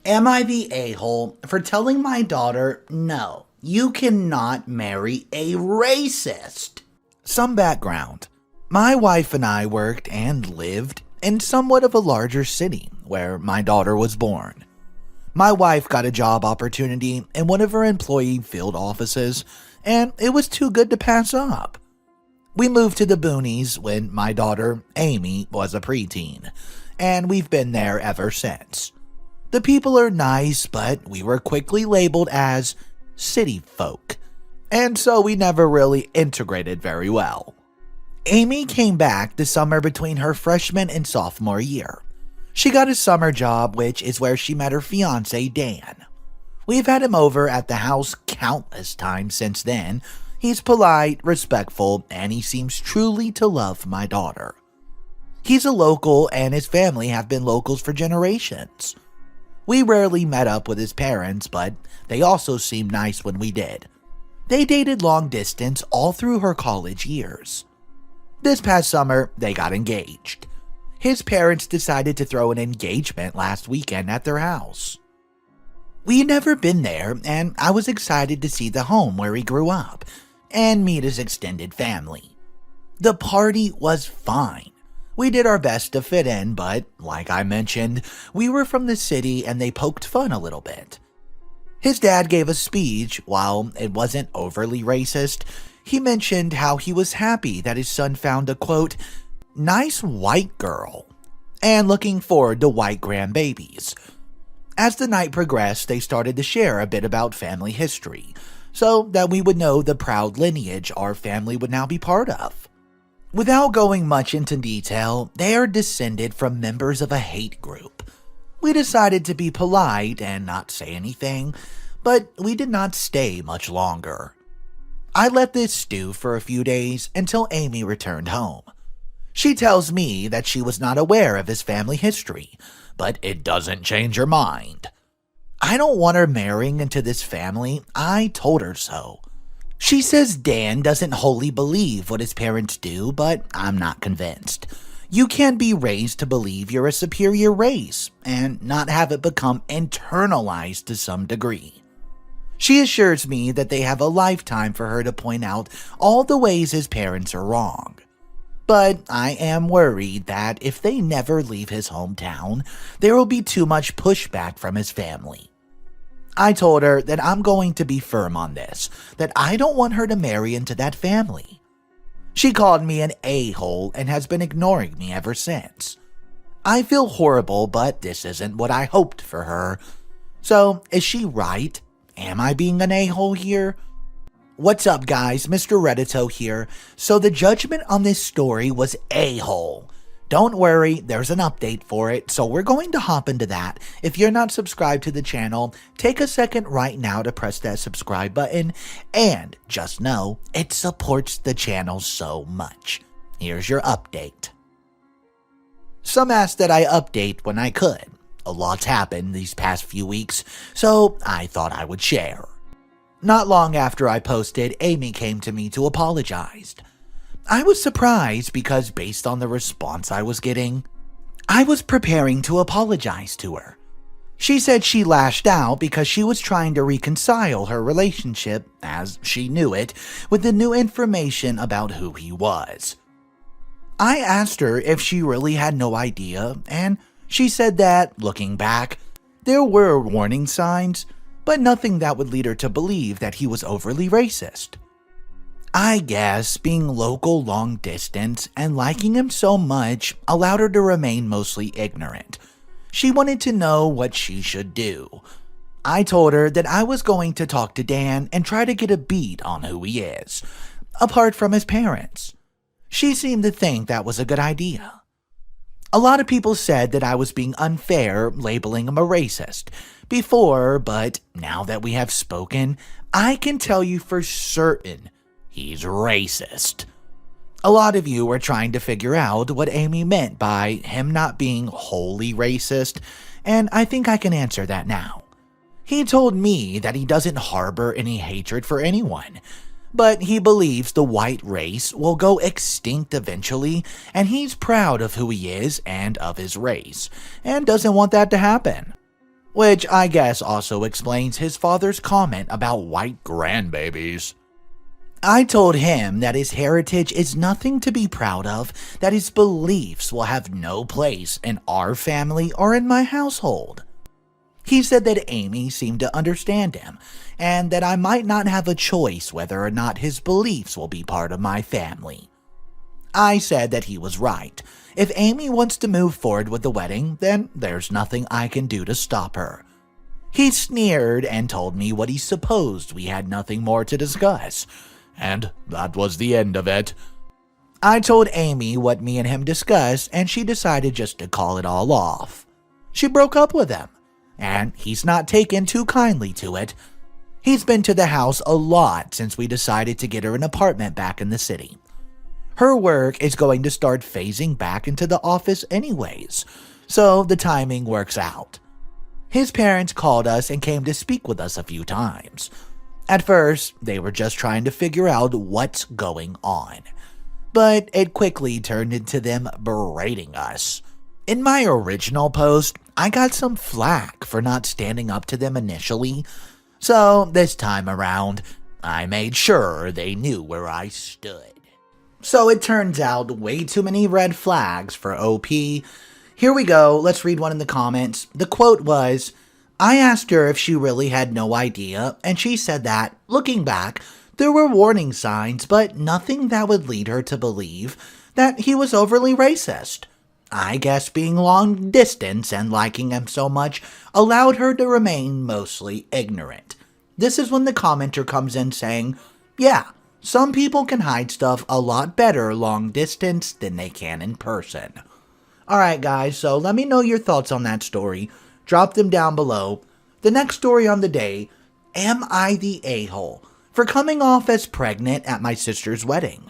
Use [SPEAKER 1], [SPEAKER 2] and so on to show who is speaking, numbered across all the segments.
[SPEAKER 1] Am I the a-hole for telling my daughter, no, you cannot marry a racist? Some background. My wife and I worked and lived in somewhat of a larger city where my daughter was born. My wife got a job opportunity in one of her employee field offices, and it was too good to pass up. We moved to the boonies when my daughter, Amy, was a preteen, and we've been there ever since. The people are nice, but we were quickly labeled as city folk, and so we never really integrated very well. Amy came back the summer between her freshman and sophomore year. She got a summer job, which is where she met her fiance, Dan. We've had him over at the house countless times since then. He's polite, respectful, and he seems truly to love my daughter. He's a local, and his family have been locals for generations. We rarely met up with his parents, but they also seemed nice when we did. They dated long distance all through her college years. This past summer, they got engaged. His parents decided to throw an engagement last weekend at their house. We'd never been there, and I was excited to see the home where he grew up and meet his extended family. The party was fine. We did our best to fit in, but like I mentioned, we were from the city and they poked fun a little bit. His dad gave a speech. While it wasn't overly racist, he mentioned how he was happy that his son found a, quote, nice white girl, and looking forward to white grandbabies. As the night progressed, they started to share a bit about family history, so that we would know the proud lineage our family would now be part of. Without going much into detail, they are descended from members of a hate group. We decided to be polite and not say anything, but we did not stay much longer. I let this stew for a few days until Amy returned home. She tells me that she was not aware of his family history, but it doesn't change her mind. I don't want her marrying into this family. I told her so. She says Dan doesn't wholly believe what his parents do, but I'm not convinced. You can't be raised to believe you're a superior race and not have it become internalized to some degree. She assures me that they have a lifetime for her to point out all the ways his parents are wrong. But I am worried that if they never leave his hometown, there will be too much pushback from his family. I told her that I'm going to be firm on this, that I don't want her to marry into that family. She called me an a-hole and has been ignoring me ever since. I feel horrible, but this isn't what I hoped for her. So, is she right? Am I being an a-hole here? What's up, guys? Mr. Reddito here. So the judgment on this story was a-hole. Don't worry, there's an update for it, so we're going to hop into that. If you're not subscribed to the channel, take a second right now to press that subscribe button, and just know, it supports the channel so much. Here's your update. Some asked that I update when I could. A lot's happened these past few weeks, so I thought I would share. Not long after I posted, Amy came to me to apologize. I was surprised because based on the response I was getting, I was preparing to apologize to her. She said she lashed out because she was trying to reconcile her relationship, as she knew it, with the new information about who he was. I asked her if she really had no idea, and she said that, looking back, there were warning signs, but nothing that would lead her to believe that he was overly racist. I guess being local long distance and liking him so much allowed her to remain mostly ignorant. She wanted to know what she should do. I told her that I was going to talk to Dan and try to get a beat on who he is, apart from his parents. She seemed to think that was a good idea. A lot of people said that I was being unfair labeling him a racist before, but now that we have spoken, I can tell you for certain he's racist. A lot of you were trying to figure out what Amy meant by him not being wholly racist, and I think I can answer that now. He told me that he doesn't harbor any hatred for anyone, but he believes the white race will go extinct eventually, and he's proud of who he is and of his race, and doesn't want that to happen. which I guess also explains his father's comment about white grandbabies. I told him that his heritage is nothing to be proud of, that his beliefs will have no place in our family or in my household. He said that Amy seemed to understand him, and that I might not have a choice whether or not his beliefs will be part of my family. I said that he was right. If Amy wants to move forward with the wedding, then there's nothing I can do to stop her. He sneered and told me what he supposed we had nothing more to discuss, and that was the end of it. I told Amy what me and him discussed, and she decided just to call it all off. She broke up with him, and he's not taken too kindly to it. He's been to the house a lot since we decided to get her an apartment back in the city. Her work is going to start phasing back into the office anyways, so the timing works out. His parents called us and came to speak with us a few times. At first, they were just trying to figure out what's going on, but it quickly turned into them berating us. In my original post, I got some flack for not standing up to them initially, so this time around, I made sure they knew where I stood. So it turns out way too many red flags for OP. Here we go, let's read one in the comments. The quote was, I asked her if she really had no idea, and she said that, looking back, there were warning signs, but nothing that would lead her to believe that he was overly racist. I guess being long distance and liking him so much allowed her to remain mostly ignorant. This is when the commenter comes in saying, yeah, some people can hide stuff a lot better long distance than they can in person. Alright guys, so let me know your thoughts on that story. Drop them down below. The next story on the day, am I the a-hole for coming off as pregnant at my sister's wedding?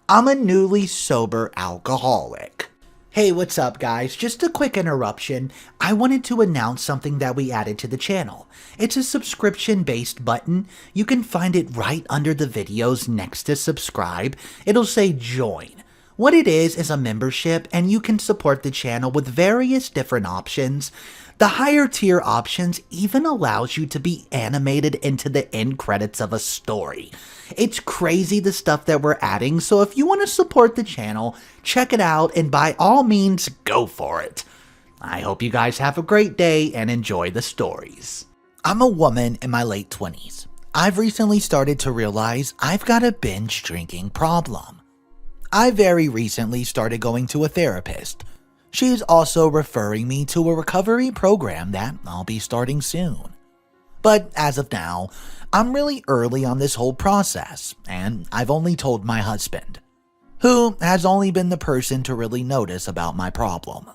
[SPEAKER 1] I'm a newly sober alcoholic. Hey, what's up guys? Just a quick interruption. I wanted to announce something that we added to the channel. It's a subscription-based button. You can find it right under the videos next to subscribe. It'll say join. What it is a membership, and you can support the channel with various different options. The higher tier options even allows you to be animated into the end credits of a story. It's crazy the stuff that we're adding, so if you want to support the channel, check it out and by all means go for it. I hope you guys have a great day and enjoy the stories. I'm a woman in my late 20s. I've recently started to realize I've got a binge drinking problem. I very recently started going to a therapist. She's also referring me to a recovery program that I'll be starting soon. But as of now, I'm really early on this whole process, and I've only told my husband, who has only been the person to really notice about my problem.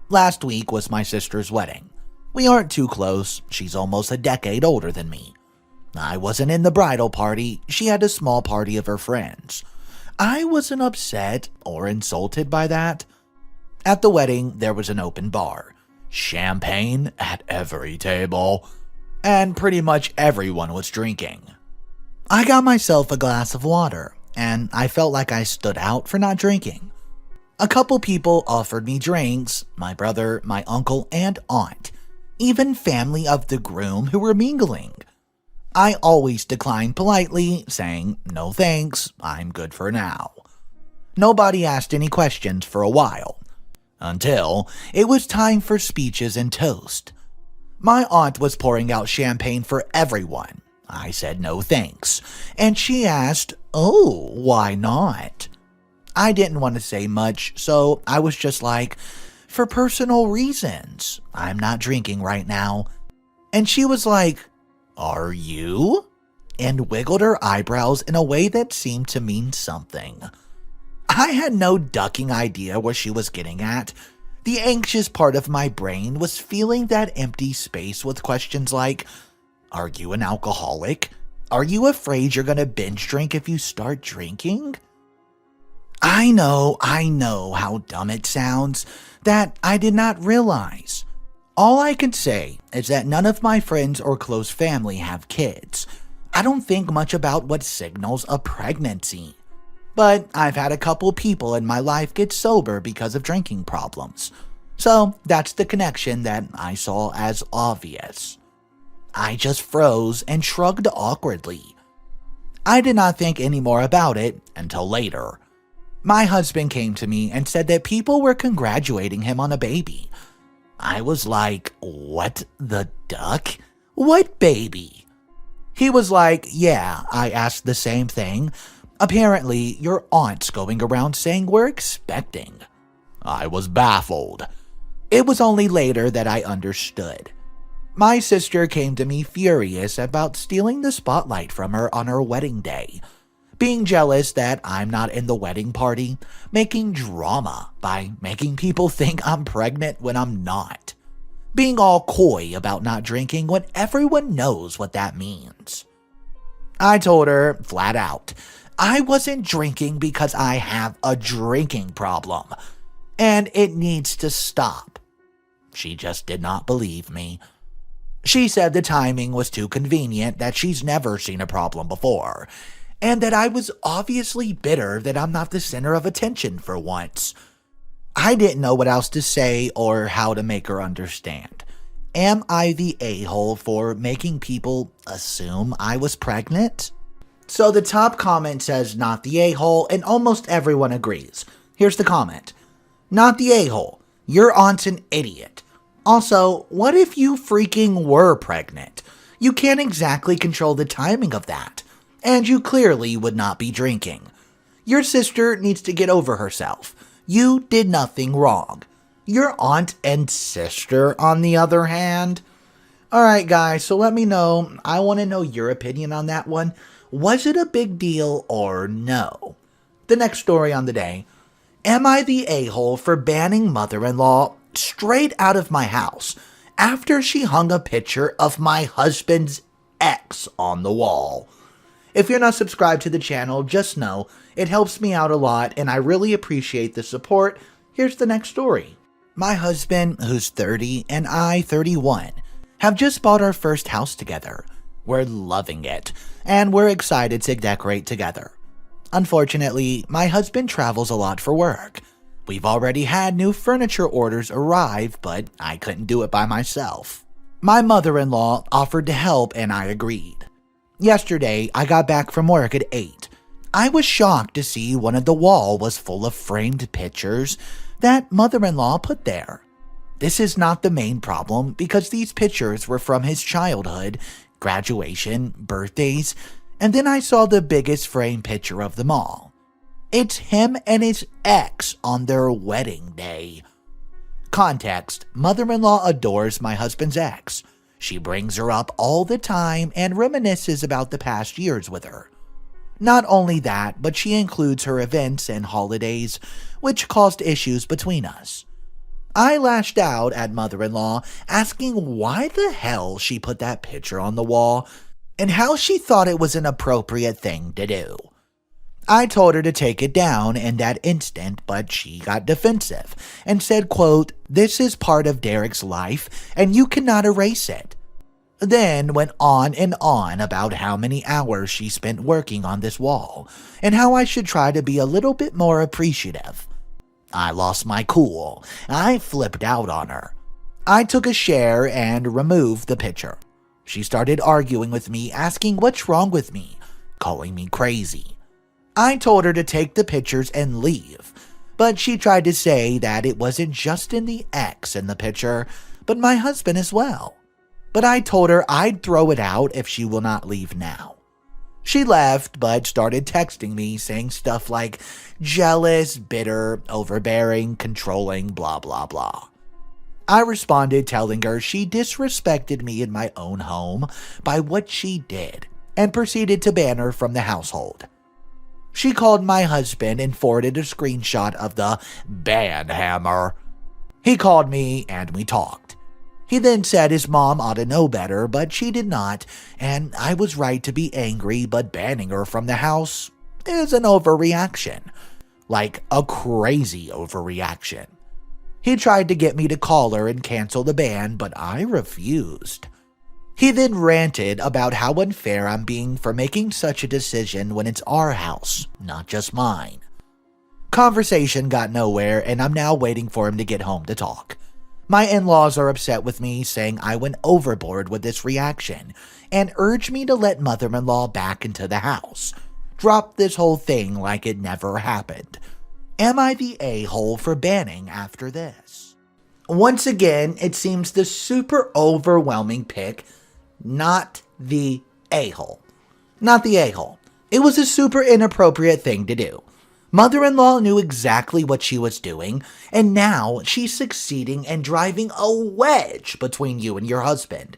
[SPEAKER 1] Last week was my sister's wedding. We aren't too close, she's almost a decade older than me. I wasn't in the bridal party, she had a small party of her friends. I wasn't upset or insulted by that. At the wedding, there was an open bar, champagne at every table, and pretty much everyone was drinking. I got myself a glass of water, and I felt like I stood out for not drinking. A couple people offered me drinks, my brother, my uncle, and aunt, even family of the groom who were mingling. I always declined politely, saying, no thanks, I'm good for now. Nobody asked any questions for a while, until it was time for speeches and toast. My aunt was pouring out champagne for everyone. I said no thanks, and she asked, oh, why not? I didn't want to say much, so I was just like, for personal reasons. I'm not drinking right now. And she was like, are you? And wiggled her eyebrows in a way that seemed to mean something. I had no ducking idea where she was getting at. The anxious part of my brain was feeling that empty space with questions like, are you an alcoholic? Are you afraid you're gonna binge drink if you start drinking? I know how dumb it sounds, that I did not realize. All I can say is that none of my friends or close family have kids. I don't think much about what signals a pregnancy. But I've had a couple people in my life get sober because of drinking problems. So that's the connection that I saw as obvious. I just froze and shrugged awkwardly. I did not think any more about it until later. My husband came to me and said that people were congratulating him on a baby. I was like, what the duck? What baby? He was like, yeah, I asked the same thing. Apparently, your aunt's going around saying we're expecting. I was baffled. It was only later that I understood. My sister came to me furious about stealing the spotlight from her on her wedding day, being jealous that I'm not in the wedding party, making drama by making people think I'm pregnant when I'm not, being all coy about not drinking when everyone knows what that means. I told her flat out, I wasn't drinking because I have a drinking problem, and it needs to stop. She just did not believe me. She said the timing was too convenient, that she's never seen a problem before, and that I was obviously bitter that I'm not the center of attention for once. I didn't know what else to say or how to make her understand. Am I the a-hole for making people assume I was pregnant? So the top comment says not the a-hole, and almost everyone agrees. Here's the comment. Not the a-hole. Your aunt's an idiot. Also, what if you freaking were pregnant? You can't exactly control the timing of that, and you clearly would not be drinking. Your sister needs to get over herself. You did nothing wrong. Your aunt and sister, on the other hand? Alright guys, so let me know. I want to know your opinion on that one. Was it a big deal or no? The next story on the day. Am I the a-hole for banning mother-in-law straight out of my house after she hung a picture of my husband's ex on the wall? If you're not subscribed to the channel, just know it helps me out a lot and I really appreciate the support. Here's the next story. My husband, who's 30, and I, 31, have just bought our first house together. We're loving it, and we're excited to decorate together. Unfortunately, my husband travels a lot for work. We've already had new furniture orders arrive, but I couldn't do it by myself. My mother-in-law offered to help and I agreed. Yesterday, I got back from work at 8. I was shocked to see one of the wall was full of framed pictures that mother-in-law put there. This is not the main problem because these pictures were from his childhood, graduation, birthdays, and then I saw the biggest frame picture of them all. It's him and his ex on their wedding day. Context: mother-in-law adores my husband's ex. She brings her up all the time and reminisces about the past years with her. Not only that, but she includes her events and holidays, which caused issues between us. I lashed out at mother-in-law, asking why the hell she put that picture on the wall and how she thought it was an appropriate thing to do. I told her to take it down in that instant, but she got defensive and said, quote, "This is part of Derek's life and you cannot erase it." Then went on and on about how many hours she spent working on this wall and how I should try to be a little bit more appreciative. I lost my cool. I flipped out on her. I took a share and removed the picture. She started arguing with me, asking what's wrong with me, calling me crazy. I told her to take the pictures and leave, but she tried to say that it wasn't just in the ex in the picture, but my husband as well. But I told her I'd throw it out if she will not leave now. She left, but started texting me saying stuff like jealous, bitter, overbearing, controlling, blah blah blah. I responded telling her she disrespected me in my own home by what she did and proceeded to ban her from the household. She called my husband and forwarded a screenshot of the ban hammer. He called me and we talked. He then said his mom ought to know better, but she did not, and I was right to be angry, but banning her from the house is an overreaction. Like a crazy overreaction. He tried to get me to call her and cancel the ban, but I refused. He then ranted about how unfair I'm being for making such a decision when it's our house, not just mine. Conversation got nowhere, and I'm now waiting for him to get home to talk. My in-laws are upset with me, saying I went overboard with this reaction, and urge me to let mother-in-law back into the house. Drop this whole thing like it never happened. Am I the a-hole for banning after this? Once again, it seems the super overwhelming pick, not the a-hole. Not the a-hole. It was a super inappropriate thing to do. Mother-in-law knew exactly what she was doing, and now she's succeeding in driving a wedge between you and your husband.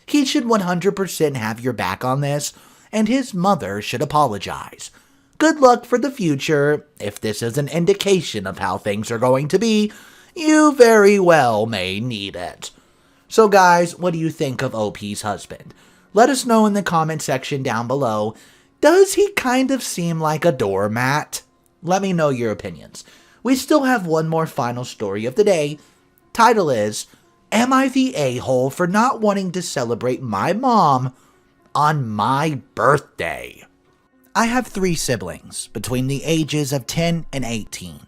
[SPEAKER 1] He should 100% have your back on this, and his mother should apologize. Good luck for the future. If this is an indication of how things are going to be, you very well may need it. So guys, what do you think of OP's husband? Let us know in the comment section down below. Does he kind of seem like a doormat? Let me know your opinions. We still have one more final story of the day. Title is, Am I the a-hole for not wanting to celebrate my mom on my birthday? I have 3 siblings between the ages of 10 and 18.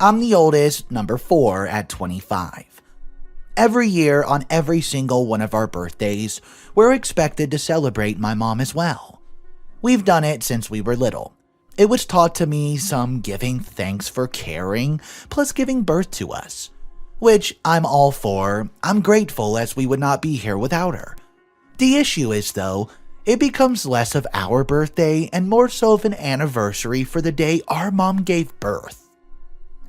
[SPEAKER 1] I'm the oldest, number 4 at 25. Every year on every single one of our birthdays, we're expected to celebrate my mom as well. We've done it since we were little. It was taught to me some giving thanks for caring, plus giving birth to us. Which I'm all for. I'm grateful, as we would not be here without her. The issue is, though, it becomes less of our birthday and more so of an anniversary for the day our mom gave birth.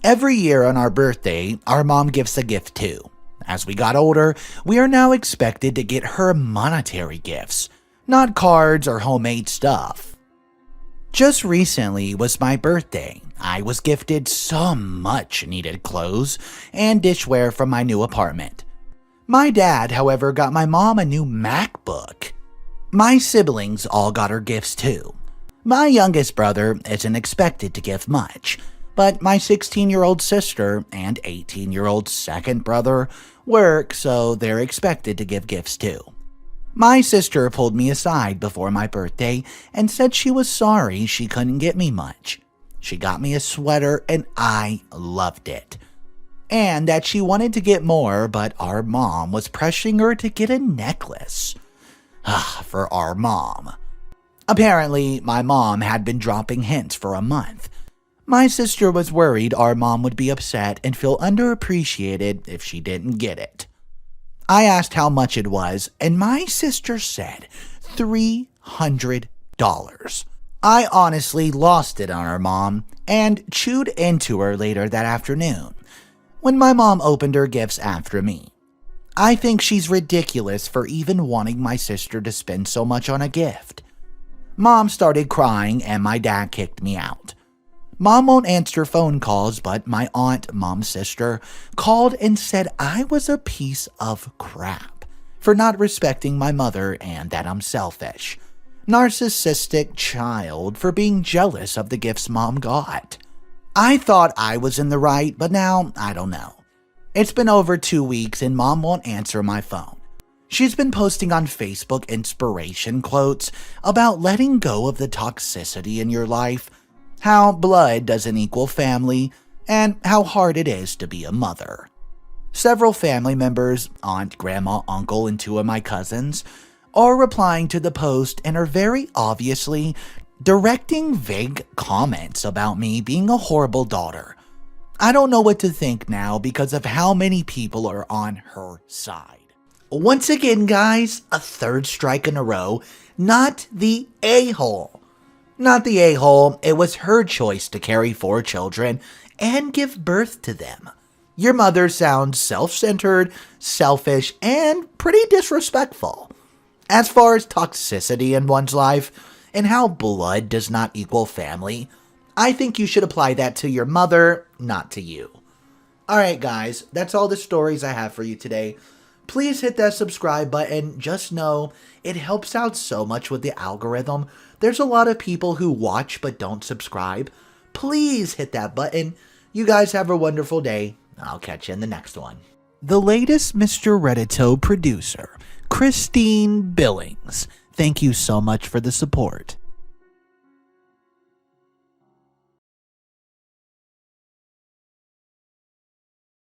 [SPEAKER 1] Every year on our birthday, our mom gives a gift too. As we got older, we are now expected to get her monetary gifts, not cards or homemade stuff. Just recently was my birthday. I was gifted some much needed clothes and dishware from my new apartment. My dad, however, got my mom a new MacBook. My siblings all got her gifts too. My youngest brother isn't expected to give much, but my 16-year-old sister and 18-year-old second brother work, so they're expected to give gifts too. My sister pulled me aside before my birthday and said she was sorry she couldn't get me much. She got me a sweater and I loved it. And that she wanted to get more, but our mom was pressuring her to get a necklace. For our mom. Apparently, my mom had been dropping hints for a month. My sister was worried our mom would be upset and feel underappreciated if she didn't get it. I asked how much it was, and my sister said $300. I honestly lost it on our mom and chewed into her later that afternoon, when my mom opened her gifts after me. I think she's ridiculous for even wanting my sister to spend so much on a gift. Mom started crying and my dad kicked me out. Mom won't answer phone calls, but my aunt, mom's sister, called and said I was a piece of crap for not respecting my mother and that I'm selfish. Narcissistic child for being jealous of the gifts mom got. I thought I was in the right, but now I don't know. It's been over 2 weeks and mom won't answer my phone. She's been posting on Facebook inspiration quotes about letting go of the toxicity in your life, how blood doesn't equal family, and how hard it is to be a mother. Several family members, aunt, grandma, uncle, and 2 of my cousins, are replying to the post and are very obviously directing vague comments about me being a horrible daughter. I don't know what to think now because of how many people are on her side. Once again, guys, a 3rd strike in a row, not the a-hole. Not the a-hole, it was her choice to carry 4 children and give birth to them. Your mother sounds self-centered, selfish, and pretty disrespectful. As far as toxicity in one's life and how blood does not equal family, I think you should apply that to your mother, not to you. Alright guys, that's all the stories I have for you today. Please hit that subscribe button. Just know it helps out so much with the algorithm. There's a lot of people who watch but don't subscribe. Please hit that button. You guys have a wonderful day. I'll catch you in the next one. The latest Mr. Reddito producer, Christine Billings. Thank you so much for the support.